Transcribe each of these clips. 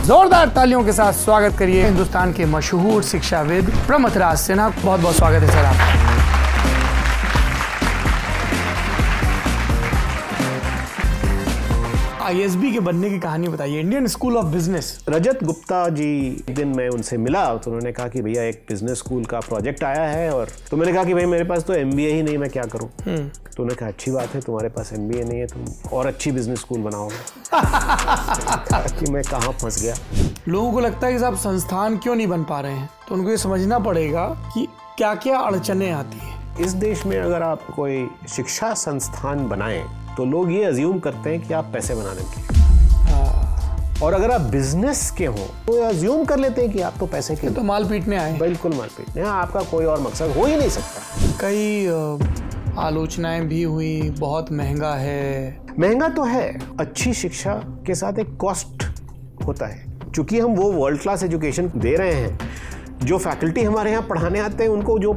जोरदार तालियों के साथ स्वागत करिए हिंदुस्तान के मशहूर शिक्षाविद प्रमथराज सिन्हा। बहुत बहुत स्वागत है सर आपका। ISB के बनने की कहानी बताइए, इंडियन स्कूल ऑफ बिजनेस। रजत गुप्ता जी, एक दिन मैं उनसे मिला तो उन्होंने कहा कि भैया एक बिजनेस स्कूल का प्रोजेक्ट आया है, और तो मैंने कहा कि भाई मेरे पास तो MBA ही नहीं, मैं क्या करूं। तो उन्होंने कहा अच्छी बात है, तुम्हारे पास MBA नहीं है, तुम और अच्छी बिजनेस स्कूल बनाओगे। कि मैं कहाँ फंस गया। लोगों को लगता है कि साहब संस्थान क्यों नहीं बन पा रहे हैं, तो उनको ये समझना पड़ेगा कि क्या क्या अड़चने आती है। इस देश में अगर आप कोई शिक्षा संस्थान बनाएं तो लोग ये अज्यूम करते हैं कि आप पैसे बनाने के, और अगर आप बिजनेस के हो तो अज्यूम कर लेते हैं कि आप तो पैसे के, तो माल पीटने आए। बिल्कुल माल पीटने, आपका कोई और मकसद हो ही नहीं सकता। कई आलोचनाएं भी हुई, बहुत महंगा है। महंगा तो है, अच्छी शिक्षा के साथ एक कॉस्ट होता है। चूंकि हम वो वर्ल्ड क्लास एजुकेशन दे रहे हैं, जो फैकल्टी हमारे यहाँ पढ़ाने आते हैं उनको जो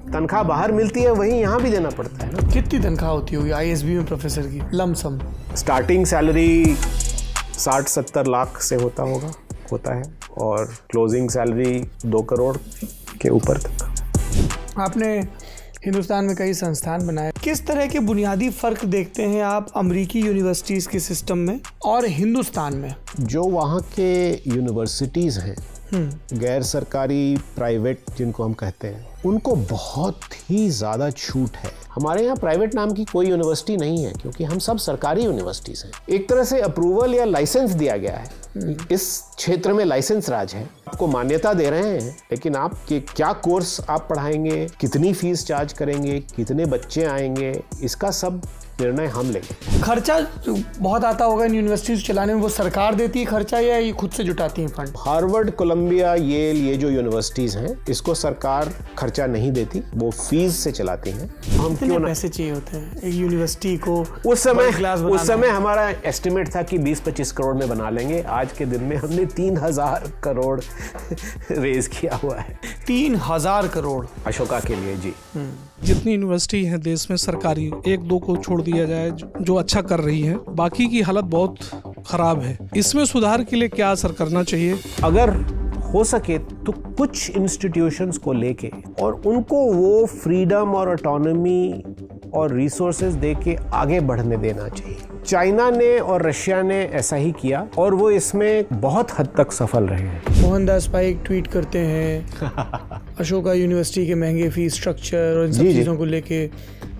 तनख्वाह बाहर मिलती है वही यहाँ भी देना पड़ता है ना। कितनी तनख्वाह होती होगी ISB में प्रोफेसर की लमसम? स्टार्टिंग सैलरी 60-70 लाख से होता है, और क्लोजिंग सैलरी 2 करोड़ के ऊपर तक। आपने हिंदुस्तान में कई संस्थान बनाए, किस तरह के बुनियादी फर्क देखते हैं आप अमेरिकी यूनिवर्सिटीज के सिस्टम में और हिंदुस्तान में? जो वहाँ के यूनिवर्सिटीज़ हैं, गैर सरकारी प्राइवेट जिनको हम कहते हैं, उनको बहुत ही ज़्यादा छूट है। हमारे यहाँ प्राइवेट नाम की कोई यूनिवर्सिटी नहीं है, क्योंकि हम सब सरकारी यूनिवर्सिटीज़ हैं। एक तरह से अप्रूवल या लाइसेंस दिया गया है। इस क्षेत्र में लाइसेंस राज है, आपको मान्यता दे रहे हैं, लेकिन आप क्या कोर्स आप पढ़ाएंगे, कितनी फीस चार्ज करेंगे, कितने बच्चे आएंगे, इसका सब निर्णय हम लेंगे। खर्चा बहुत आता होगा इन यूनिवर्सिटीज चलाने में, वो सरकार देती है खर्चा या ये खुद से जुटाती है फंड? हार्वर्ड, कोलंबिया, येल, ये जो यूनिवर्सिटीज हैं, इसको सरकार खर्चा नहीं देती, वो फीस से चलाती हैं। हम क्यों पैसे चाहिए होते हैं एक यूनिवर्सिटी को? उस समय हमारा एस्टिमेट था कि 20-25 करोड़ में बना लेंगे। आज के दिन में हमने 3000 करोड़ रेज किया हुआ है। 3000 करोड़ अशोका के लिए जी। जितनी यूनिवर्सिटी है देश में सरकारी, 1-2 को छोड़ दिया जाए जो अच्छा कर रही है, बाकी की हालत बहुत खराब है। इसमें सुधार के लिए क्या असर करना चाहिए? अगर हो सके तो कुछ इंस्टीट्यूशंस को लेके और उनको वो फ्रीडम और ऑटोनॉमी और रिसोर्सेज दे के आगे बढ़ने देना चाहिए। चाइना ने और रशिया ने ऐसा ही किया, और वो इसमें बहुत हद तक सफल रहे हैं। मोहनदास भाई ट्वीट करते हैं अशोका यूनिवर्सिटी के महंगे फीस स्ट्रक्चर और इन सब चीज़ों को लेके।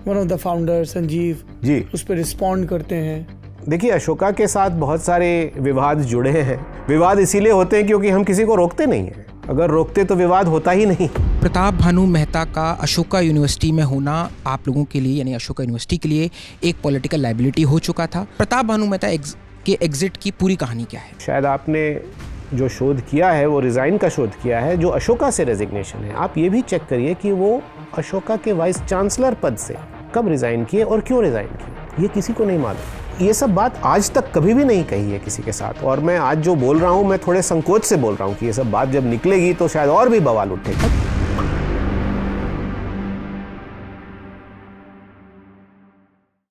One of the founder Sanjeev ji उस पर रिस्पॉन्ड करते हैं। देखिए, अशोका के साथ बहुत सारे विवाद जुड़े हैं। विवाद इसीलिए होते हैं क्योंकि हम किसी को रोकते नहीं हैं। अगर रोकते तो विवाद होता ही नहीं। प्रताप भानु मेहता का अशोका यूनिवर्सिटी में होना आप लोगों के लिए, यानी अशोका यूनिवर्सिटी के लिए, एक पॉलिटिकल लायबिलिटी हो चुका था। प्रताप भानु मेहता के एग्जिट की पूरी कहानी क्या है? शायद आपने जो शोध किया है वो रिजाइन का शोध किया है। जो अशोका से रेजिग्नेशन है, आप ये भी चेक करिए कि वो अशोका के वाइस चांसलर पद से कब रिजाइन किए और क्यों रिजाइन किए, ये किसी को नहीं मालूम। ये सब बात आज तक कभी भी नहीं कही है किसी के साथ, और मैं आज जो बोल रहा हूँ मैं थोड़े संकोच से बोल रहा हूँ कि ये सब बात जब निकलेगी तो शायद और भी बवाल उठेगा।